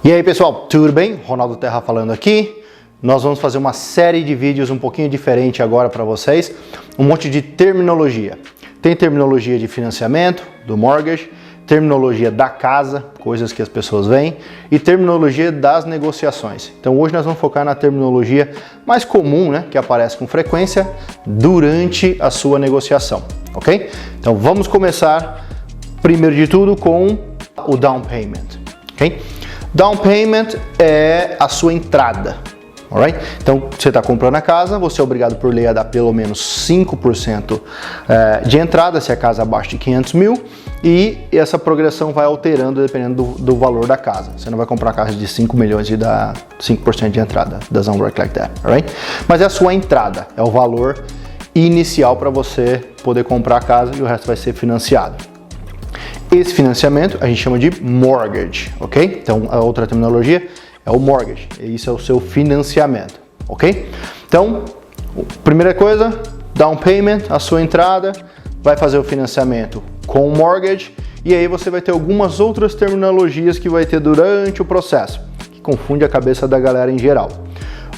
E aí pessoal, tudo bem? Ronaldo Terra falando aqui. Nós vamos fazer uma série de vídeos um pouquinho diferente agora para vocês. Um monte de terminologia. Tem terminologia de financiamento, do mortgage, terminologia da casa, coisas que as pessoas veem, e terminologia das negociações. Então hoje nós vamos focar na terminologia mais comum, né, que aparece com frequência durante a sua negociação, ok? Então vamos começar, primeiro de tudo, com o down payment, ok? Down payment é a sua entrada, alright? Então, você está comprando a casa, você é obrigado por lei a dar pelo menos 5% de entrada, se a casa é abaixo de 500 mil, e essa progressão vai alterando dependendo do valor da casa. Você não vai comprar uma casa de 5 milhões e dar 5% de entrada. Doesn't work like that, alright? Mas é a sua entrada, é o valor inicial para você poder comprar a casa e o resto vai ser financiado. Esse financiamento a gente chama de mortgage, ok? Então, a outra terminologia é o mortgage, e isso é o seu financiamento, ok? Então, primeira coisa, down payment, a sua entrada, vai fazer o financiamento com o mortgage, e aí você vai ter algumas outras terminologias que vai ter durante o processo, que confunde a cabeça da galera em geral.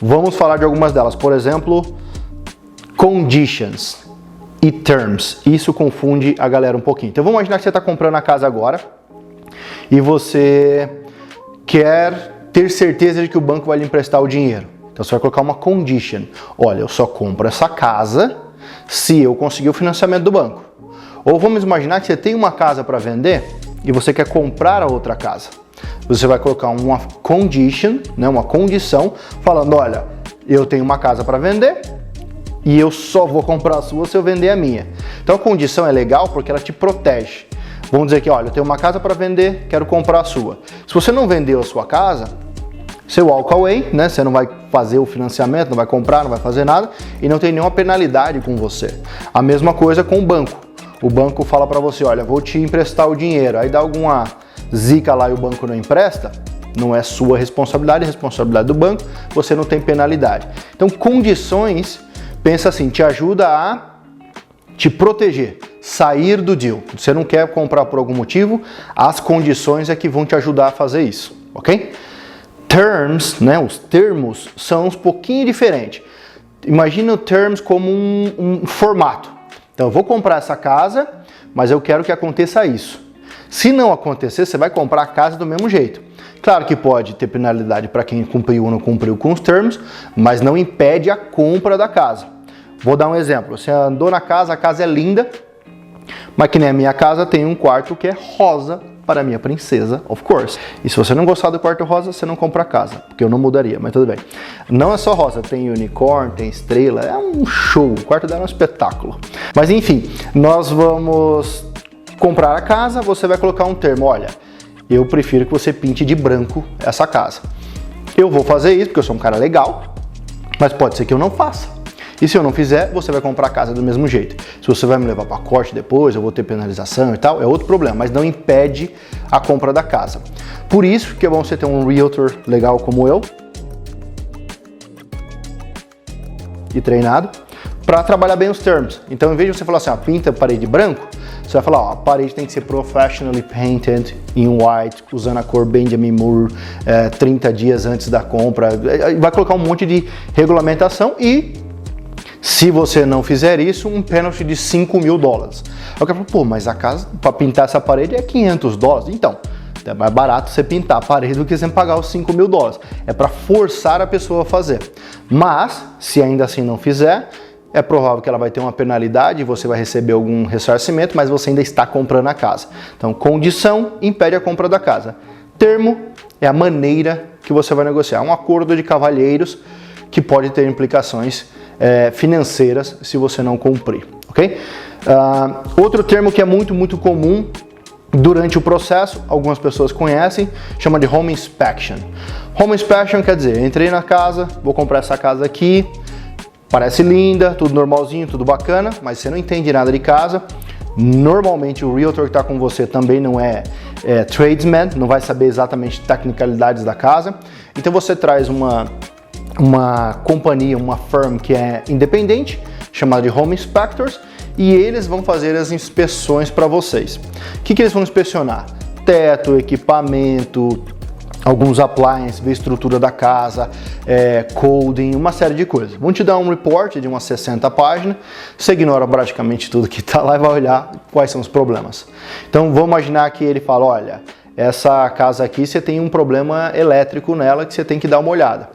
Vamos falar de algumas delas, por exemplo, conditions e terms. Isso confunde a galera um pouquinho. Então vamos imaginar que você está comprando a casa agora e você quer ter certeza de que o banco vai lhe emprestar o dinheiro. Então você vai colocar uma condition. Olha, eu só compro essa casa se eu conseguir o financiamento do banco. Ou vamos imaginar que você tem uma casa para vender e você quer comprar a outra casa. Você vai colocar uma condition, né, uma condição, falando, olha, eu tenho uma casa para vender e eu só vou comprar a sua se eu vender a minha. Então a condição é legal porque ela te protege. Vamos dizer que, olha, eu tenho uma casa para vender, quero comprar a sua. Se você não vendeu a sua casa, você walk away, né? Você não vai fazer o financiamento, não vai comprar, não vai fazer nada e não tem nenhuma penalidade com você. A mesma coisa com o banco. O banco fala para você, olha, vou te emprestar o dinheiro. Aí dá alguma zica lá e o banco não empresta, não é sua responsabilidade, é responsabilidade do banco, você não tem penalidade. Então condições, pensa assim, te ajuda a te proteger, sair do deal. Você não quer comprar por algum motivo, as condições é que vão te ajudar a fazer isso, ok? Terms, né, os termos são um pouquinho diferentes. Imagina o terms como um formato. Então eu vou comprar essa casa, mas eu quero que aconteça isso. Se não acontecer, você vai comprar a casa do mesmo jeito. Claro que pode ter penalidade para quem cumpriu ou não cumpriu com os termos, mas não impede a compra da casa. Vou dar um exemplo. Você andou na casa, a casa é linda, mas que nem a minha casa tem um quarto que é rosa para a minha princesa, of course. E se você não gostar do quarto rosa, você não compra a casa, porque eu não mudaria, mas tudo bem. Não é só rosa, tem unicórnio, tem estrela, é um show. O quarto dela é um espetáculo. Mas enfim, nós vamos comprar a casa, você vai colocar um termo, olha, eu prefiro que você pinte de branco essa casa. Eu vou fazer isso porque eu sou um cara legal, mas pode ser que eu não faça. E se eu não fizer, você vai comprar a casa do mesmo jeito. Se você vai me levar para a corte depois, eu vou ter penalização e tal, é outro problema, mas não impede a compra da casa. Por isso que é bom você ter um realtor legal como eu e treinado para trabalhar bem os termos. Então, em vez de você falar assim, ó, pinta a parede branco, você vai falar, ó, a parede tem que ser professionally painted in white, usando a cor Benjamin Moore, 30 dias antes da compra. Vai colocar um monte de regulamentação e se você não fizer isso, um pênalti de $5 mil. Eu quero falar, pô, mas a casa para pintar essa parede é $500. Então, é mais barato você pintar a parede do que você pagar os $5 mil. É para forçar a pessoa a fazer. Mas, se ainda assim não fizer, é provável que ela vai ter uma penalidade, você vai receber algum ressarcimento, mas você ainda está comprando a casa. Então, condição impede a compra da casa. Termo é a maneira que você vai negociar. Um acordo de cavalheiros que pode ter implicações financeiras se você não cumprir, ok? Outro termo que é muito comum durante o processo, algumas pessoas conhecem, chama de home inspection. Home inspection quer dizer, entrei na casa, vou comprar essa casa aqui, parece linda, tudo normalzinho, tudo bacana, mas você não entende nada de casa. Normalmente o realtor que está com você também não é tradesman, não vai saber exatamente tecnicalidades da casa. Então você traz uma companhia, uma firm que é independente, chamada de Home Inspectors, e eles vão fazer as inspeções para vocês. O que eles vão inspecionar? Teto, equipamento, alguns appliances, ver a estrutura da casa, coding, uma série de coisas. Vão te dar um report de umas 60 páginas, você ignora praticamente tudo que está lá e vai olhar quais são os problemas. Então vamos imaginar que ele fala, olha, essa casa aqui você tem um problema elétrico nela que você tem que dar uma olhada.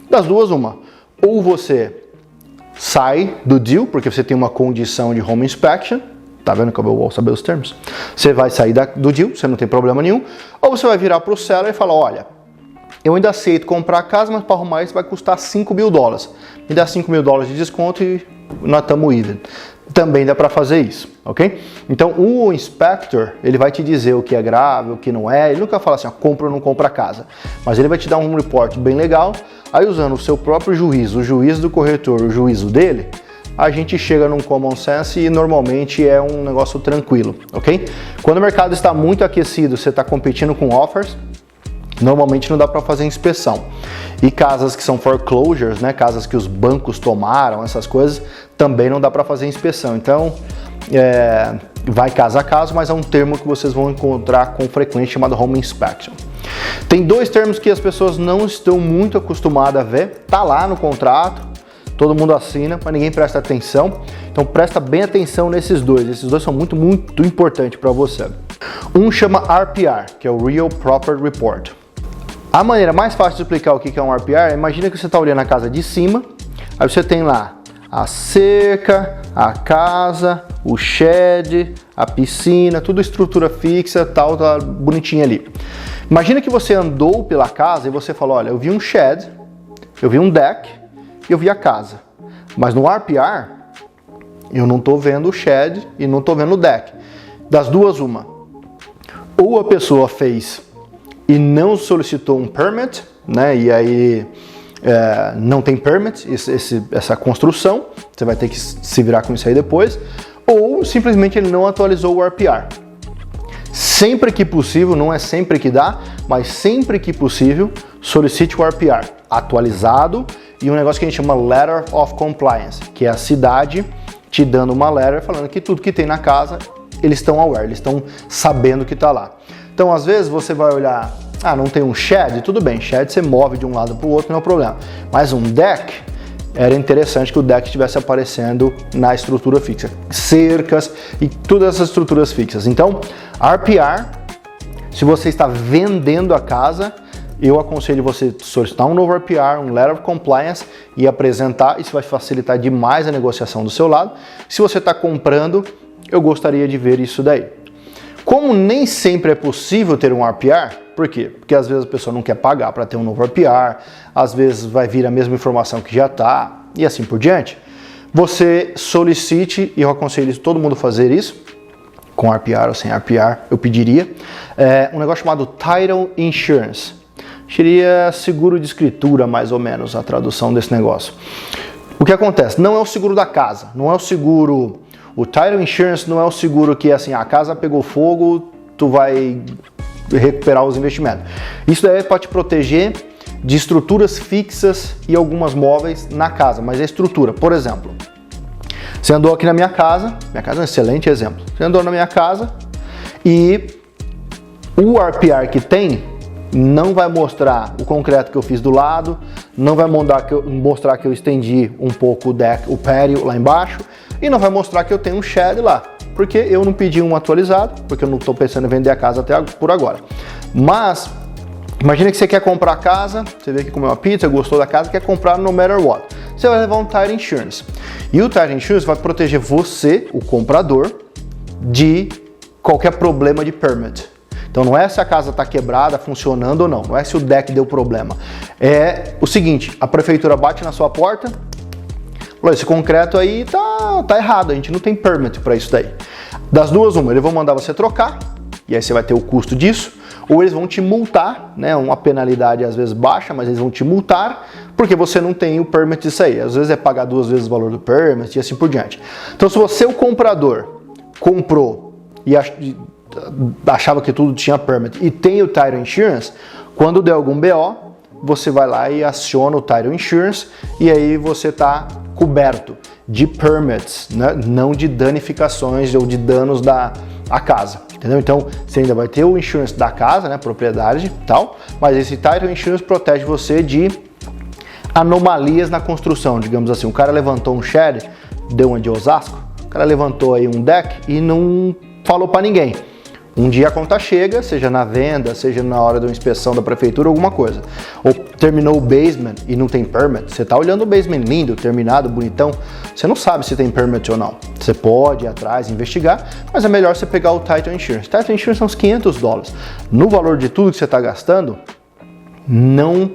Das duas, uma. Ou você sai do deal, porque você tem uma condição de home inspection, tá vendo que eu vou saber os termos? Você vai sair do deal, você não tem problema nenhum, ou você vai virar para o seller e falar, olha, eu ainda aceito comprar a casa, mas para arrumar isso vai custar $5 mil. Me dá $5 mil de desconto e nós estamos even. Também dá para fazer isso, ok? Então o inspector, ele vai te dizer o que é grave, o que não é, ele nunca fala assim, ó, compra ou não compra a casa, mas ele vai te dar um report bem legal, aí usando o seu próprio juízo, o juízo do corretor, o juízo dele, a gente chega num common sense e normalmente é um negócio tranquilo, ok? Quando o mercado está muito aquecido, você está competindo com offers, normalmente não dá para fazer inspeção. E casas que são foreclosures, né, casas que os bancos tomaram, essas coisas, também não dá para fazer inspeção. Então, vai caso a caso, mas é um termo que vocês vão encontrar com frequência chamado home inspection. Tem dois termos que as pessoas não estão muito acostumadas a ver, tá lá no contrato, todo mundo assina, mas ninguém presta atenção. Então presta bem atenção nesses dois. Esses dois são muito importantes para você. Um chama RPR, que é o Real Property Report. A maneira mais fácil de explicar o que é um RPR, imagina que você está olhando a casa de cima, aí você tem lá a cerca, a casa, o shed, a piscina, tudo estrutura fixa, tal, tá bonitinho ali. Imagina que você andou pela casa e você falou, olha, eu vi um shed, eu vi um deck, eu vi a casa, mas no RPR eu não estou vendo o shed e não estou vendo o deck. Das duas, uma. Ou a pessoa fez e não solicitou um permit, né? E aí não tem permit, essa construção, você vai ter que se virar com isso aí depois, ou simplesmente ele não atualizou o RPR. Sempre que possível, não é sempre que dá, mas sempre que possível, solicite o RPR atualizado e um negócio que a gente chama Letter of Compliance, que é a cidade te dando uma letter falando que tudo que tem na casa, eles estão aware, eles estão sabendo que está lá. Então, às vezes, você vai olhar, não tem um shed, tudo bem, shed você move de um lado para o outro, não é um problema. Mas um deck, era interessante que o deck estivesse aparecendo na estrutura fixa. Cercas e todas essas estruturas fixas. Então, RPR, se você está vendendo a casa, eu aconselho você solicitar um novo RPR, um Letter of Compliance e apresentar, isso vai facilitar demais a negociação do seu lado. Se você está comprando, eu gostaria de ver isso daí. Como nem sempre é possível ter um RPR, por quê? Porque às vezes a pessoa não quer pagar para ter um novo RPR, às vezes vai vir a mesma informação que já está e assim por diante. Você solicite, e eu aconselho todo mundo fazer isso, com RPR ou sem RPR, eu pediria, um negócio chamado Title Insurance. Seria seguro de escritura, mais ou menos, a tradução desse negócio. O que acontece? Não é o seguro da casa, não é o seguro... O Title Insurance não é o seguro que assim, a casa pegou fogo, tu vai recuperar os investimentos. Isso daí é para te proteger de estruturas fixas e algumas móveis na casa, mas é estrutura. Por exemplo, você andou aqui na minha casa é um excelente exemplo. Você andou na minha casa e o RPR que tem não vai mostrar o concreto que eu fiz do lado, não vai mostrar que eu estendi um pouco o deck, o patio lá embaixo, e não vai mostrar que eu tenho um shed lá, porque eu não pedi um atualizado, porque eu não estou pensando em vender a casa por agora. Mas, imagina que você quer comprar a casa, você veio aqui comer uma pizza, gostou da casa, quer comprar no matter what. Você vai levar um Title Insurance. E o Title Insurance vai proteger você, o comprador, de qualquer problema de permit. Então não é se a casa está quebrada, funcionando ou não, não é se o deck deu problema. É o seguinte, a prefeitura bate na sua porta, esse concreto aí tá errado, a gente não tem permit para isso daí. Das duas, uma, eles vão mandar você trocar, e aí você vai ter o custo disso, ou eles vão te multar, né, uma penalidade às vezes baixa, mas eles vão te multar, porque você não tem o permit disso aí. Às vezes é pagar 2 vezes o valor do permit e assim por diante. Então se você, o comprador, comprou e achava que tudo tinha permit e tem o Title Insurance, quando der algum BO, você vai lá e aciona o Title Insurance e aí você está coberto de permits, né? Não de danificações ou de danos da casa, entendeu? Então, você ainda vai ter o insurance da casa, né, propriedade e tal, mas esse title insurance protege você de anomalias na construção, digamos assim. O cara levantou um shed, deu uma de Osasco, o cara levantou aí um deck e não falou para ninguém. Um dia a conta chega, seja na venda, seja na hora da inspeção da prefeitura, alguma coisa. Ou terminou o basement e não tem permit. Você tá olhando o basement lindo, terminado, bonitão. Você não sabe se tem permit ou não. Você pode ir atrás, investigar, mas é melhor você pegar o Title Insurance. Title Insurance são uns $500. No valor de tudo que você está gastando, não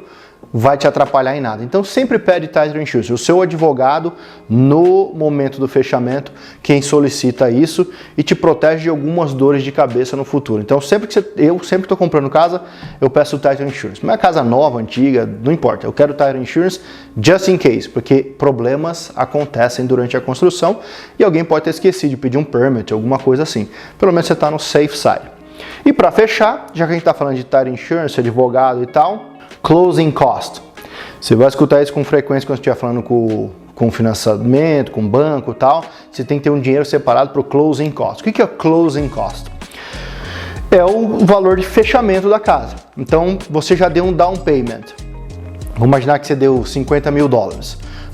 vai te atrapalhar em nada. Então sempre pede Title Insurance. O seu advogado, no momento do fechamento, quem solicita isso e te protege de algumas dores de cabeça no futuro. Então eu sempre estou comprando casa, eu peço o Title Insurance. Não é casa nova, antiga, não importa. Eu quero o Title Insurance just in case, porque problemas acontecem durante a construção e alguém pode ter esquecido de pedir um permit, alguma coisa assim. Pelo menos você está no safe side. E para fechar, já que a gente está falando de Title Insurance, advogado e tal, closing cost. Você vai escutar isso com frequência quando estiver falando com financiamento, com banco e tal. Você tem que ter um dinheiro separado para o closing cost. O que é o closing cost? É o valor de fechamento da casa. Então, você já deu um down payment. Vamos imaginar que você deu $50 mil.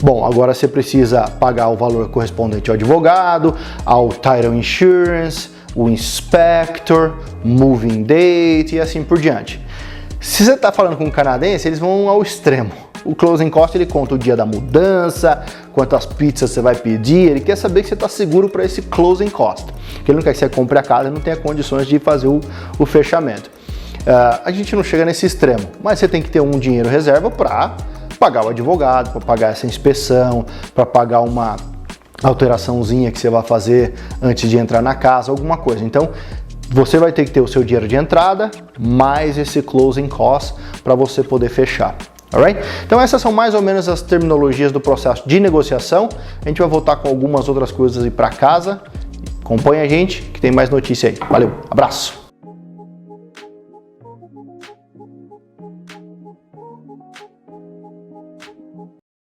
Bom, agora você precisa pagar o valor correspondente ao advogado, ao title insurance, o inspector, moving date e assim por diante. Se você está falando com um canadense, eles vão ao extremo. O closing cost, ele conta o dia da mudança, quantas pizzas você vai pedir, ele quer saber que você está seguro para esse closing cost. Ele não quer que você compre a casa e não tenha condições de fazer o fechamento. A gente não chega nesse extremo, mas você tem que ter um dinheiro reserva para pagar o advogado, para pagar essa inspeção, para pagar uma alteraçãozinha que você vai fazer antes de entrar na casa, alguma coisa. Então, você vai ter que ter o seu dinheiro de entrada, mais esse closing cost para você poder fechar. Alright? Então essas são mais ou menos as terminologias do processo de negociação. A gente vai voltar com algumas outras coisas aí para casa. Acompanha a gente que tem mais notícia aí. Valeu, abraço!